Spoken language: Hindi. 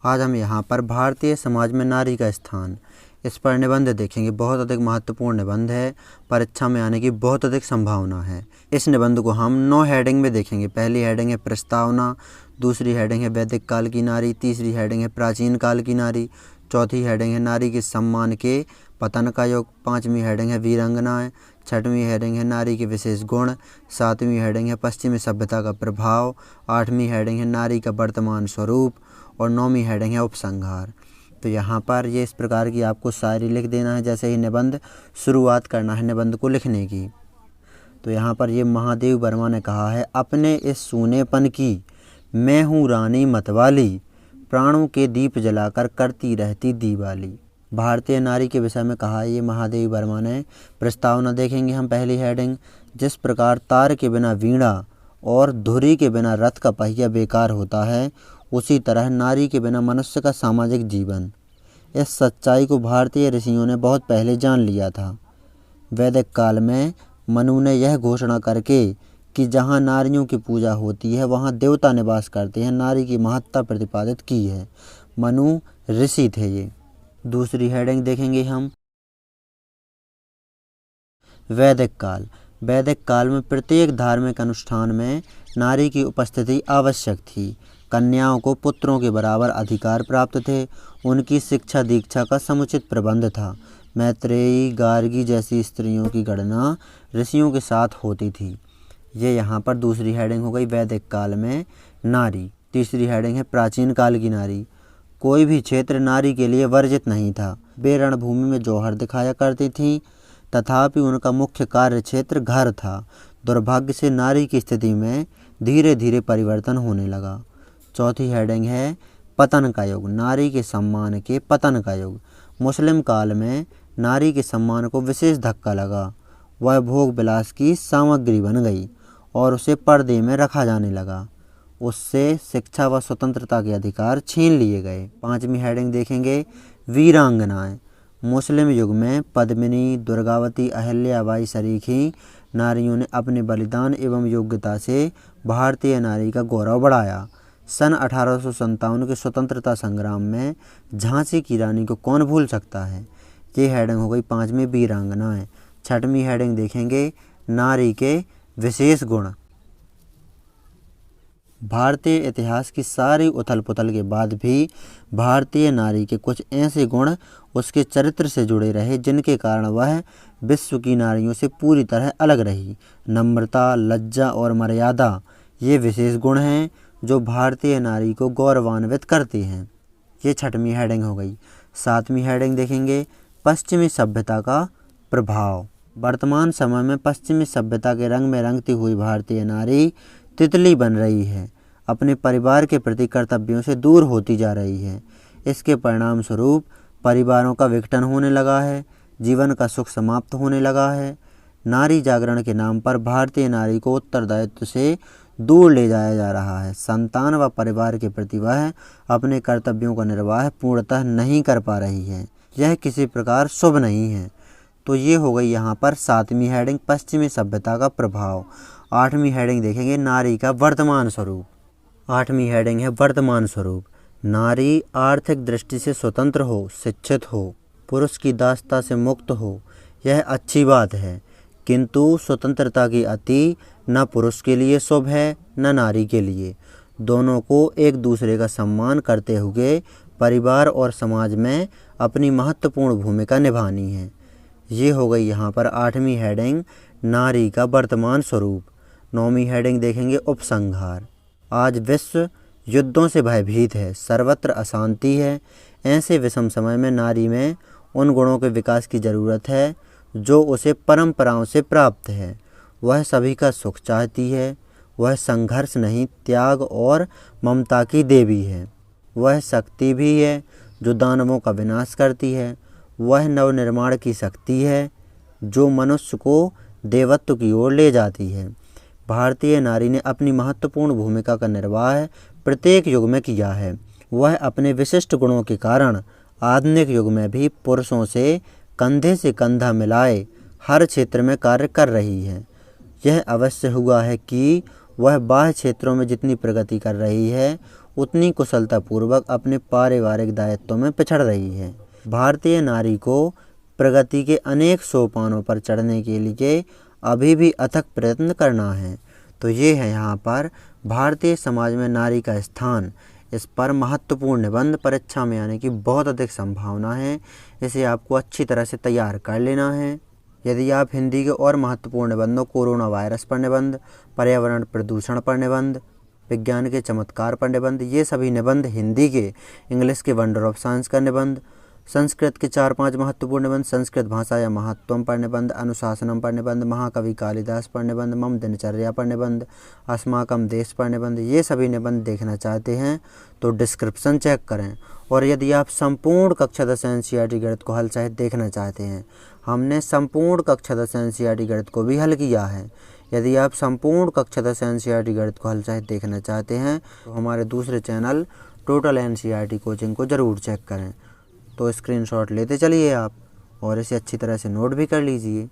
आज हम यहाँ पर भारतीय समाज में नारी का स्थान इस पर निबंध देखेंगे। बहुत अधिक महत्वपूर्ण निबंध है, परीक्षा में आने की बहुत अधिक संभावना है। इस निबंध को हम 9 हेडिंग में देखेंगे। पहली हेडिंग है प्रस्तावना, दूसरी हेडिंग है वैदिक काल की नारी, तीसरी हेडिंग है प्राचीन काल की नारी, चौथी हेडिंग है नारी के सम्मान के पतन का युग, पाँचवीं हेडिंग है वीरांगनाएं, छठवीं हेडिंग है नारी के विशेष गुण, सातवीं हेडिंग है पश्चिमी सभ्यता का प्रभाव, आठवीं हेडिंग है नारी का वर्तमान स्वरूप और नौवीं हेडिंग है उपसंहार। तो यहाँ पर ये इस प्रकार की आपको शायरी लिख देना है। जैसे ही निबंध शुरुआत करना है निबंध को लिखने की। तो यहाँ पर ये महादेव वर्मा ने कहा है, अपने इस सूनेपन की मैं हूँ रानी मतवाली, प्राणों के दीप जलाकर करती रहती दीवाली। भारतीय नारी के विषय में कहा है ये महादेव वर्मा ने। प्रस्तावना देखेंगे हम। पहली हेडिंग, जिस प्रकार तार के बिना वीणा और धुरी के बिना रथ का पहिया बेकार होता है, उसी तरह नारी के बिना मनुष्य का सामाजिक जीवन। इस सच्चाई को भारतीय ऋषियों ने बहुत पहले जान लिया था। वैदिक काल में मनु ने यह घोषणा करके कि जहाँ नारियों की पूजा होती है वहाँ देवता निवास करते हैं, नारी की महत्ता प्रतिपादित की है। मनु ऋषि थे ये। दूसरी हेडिंग देखेंगे हम, वैदिक काल। वैदिक काल में प्रत्येक धार्मिक अनुष्ठान में नारी की उपस्थिति आवश्यक थी। कन्याओं को पुत्रों के बराबर अधिकार प्राप्त थे। उनकी शिक्षा दीक्षा का समुचित प्रबंध था। मैत्रेयी, गार्गी जैसी स्त्रियों की गणना ऋषियों के साथ होती थी। ये यहाँ पर दूसरी हेडिंग हो गई वैदिक काल में नारी। तीसरी हेडिंग है प्राचीन काल की नारी। कोई भी क्षेत्र नारी के लिए वर्जित नहीं था। वे रणभूमि में जौहर दिखाया करती थीं, तथापि उनका मुख्य कार्य क्षेत्र घर था। दुर्भाग्य से नारी की स्थिति में धीरे धीरे परिवर्तन होने लगा। चौथी हेडिंग है पतन का युग, नारी के सम्मान के पतन का युग। मुस्लिम काल में नारी के सम्मान को विशेष धक्का लगा। वह भोग विलास की सामग्री बन गई और उसे पर्दे में रखा जाने लगा। उससे शिक्षा व स्वतंत्रता के अधिकार छीन लिए गए। पांचवी हेडिंग देखेंगे वीरांगनाएं। मुस्लिम युग में पद्मिनी, दुर्गावती, अहिल्याबाई सरीखी नारियों ने अपने बलिदान एवं योग्यता से भारतीय नारी का गौरव बढ़ाया। सन 1857 के स्वतंत्रता संग्राम में झांसी की रानी को कौन भूल सकता है। ये हेडिंग हो गई पांचवीं वीरांगनाएं। छठवीं हेडिंग देखेंगे नारी के विशेष गुण। भारतीय इतिहास की सारी उथल पुथल के बाद भी भारतीय नारी के कुछ ऐसे गुण उसके चरित्र से जुड़े रहे जिनके कारण वह विश्व की नारियों से पूरी तरह अलग रही। नम्रता, लज्जा और मर्यादा ये विशेष गुण हैं जो भारतीय नारी को गौरवान्वित करते हैं। ये छठवीं हेडिंग हो गई। सातवीं हेडिंग देखेंगे पश्चिमी सभ्यता का प्रभाव। वर्तमान समय में पश्चिमी सभ्यता के रंग में रंगती हुई भारतीय नारी तितली बन रही है। अपने परिवार के प्रति कर्तव्यों से दूर होती जा रही है। इसके परिणाम स्वरूप परिवारों का विघटन होने लगा है, जीवन का सुख समाप्त होने लगा है। नारी जागरण के नाम पर भारतीय नारी को उत्तरदायित्व से दूर ले जाया जा रहा है। संतान व परिवार के प्रति वह अपने कर्तव्यों का निर्वाह पूर्णतः नहीं कर पा रही है। यह किसी प्रकार शुभ नहीं है। तो ये हो गई यहाँ पर सातवीं हेडिंग पश्चिमी सभ्यता का प्रभाव। आठवीं हेडिंग देखेंगे नारी का वर्तमान स्वरूप। आठवीं हेडिंग है वर्तमान स्वरूप। नारी आर्थिक दृष्टि से स्वतंत्र हो, शिक्षित हो, पुरुष की दासता से मुक्त हो, यह अच्छी बात है, किंतु स्वतंत्रता की अति न पुरुष के लिए शुभ है न नारी के लिए। दोनों को एक दूसरे का सम्मान करते हुए परिवार और समाज में अपनी महत्वपूर्ण भूमिका निभानी है। ये हो गई यहाँ पर आठवीं हेडिंग नारी का वर्तमान स्वरूप। नौवीं हेडिंग देखेंगे उपसंहार। आज विश्व युद्धों से भयभीत है, सर्वत्र अशांति है। ऐसे विषम समय में नारी में उन गुणों के विकास की ज़रूरत है जो उसे परंपराओं से प्राप्त है। वह सभी का सुख चाहती है। वह संघर्ष नहीं, त्याग और ममता की देवी है। वह शक्ति भी है जो दानवों का विनाश करती है। वह नवनिर्माण की शक्ति है जो मनुष्य को देवत्व की ओर ले जाती है। भारतीय नारी ने अपनी महत्वपूर्ण भूमिका का निर्वाह प्रत्येक युग में किया है। वह अपने विशिष्ट गुणों के कारण आधुनिक युग में भी पुरुषों से कंधा मिलाए हर क्षेत्र में कार्य कर रही है। यह अवश्य हुआ है कि वह बाह्य क्षेत्रों में जितनी प्रगति कर रही है उतनी कुशलतापूर्वक अपने पारिवारिक दायित्वों में पिछड़ रही है। भारतीय नारी को प्रगति के अनेक सोपानों पर चढ़ने के लिए अभी भी अथक प्रयत्न करना है। तो ये है यहाँ पर भारतीय समाज में नारी का स्थान। इस पर महत्वपूर्ण निबंध परीक्षा में आने की बहुत अधिक संभावना है। इसे आपको अच्छी तरह से तैयार कर लेना है। यदि आप हिंदी के और महत्वपूर्ण निबंधों कोरोना वायरस पर निबंध, पर्यावरण प्रदूषण पर निबंध, विज्ञान के चमत्कार पर निबंध, ये सभी निबंध हिंदी के, इंग्लिश के वंडर ऑफ साइंस का निबंध, संस्कृत के 4-5 महत्वपूर्ण निबंध, संस्कृत भाषा या महत्वम पर निबंध, अनुशासनम पर निबंध, महाकवि कालिदास पर निबंध, मम दिनचर्या पर निबंध, अस्माकम देश पर निबंध, ये सभी निबंध देखना चाहते हैं तो डिस्क्रिप्शन चेक करें। और यदि आप संपूर्ण कक्षा 10 एनसीईआरटी गणित को हल सहित देखना चाहते हैं, हमने संपूर्ण कक्षा 10 एनसीईआरटी गणित को भी हल किया है। यदि आप संपूर्ण कक्षा 10 एनसीईआरटी गणित को हल सहित देखना चाहते हैं तो हमारे दूसरे चैनल टोटल एनसीईआरटी कोचिंग को ज़रूर चेक करें। तो स्क्रीनशॉट लेते चलिए आप और इसे अच्छी तरह से नोट भी कर लीजिए।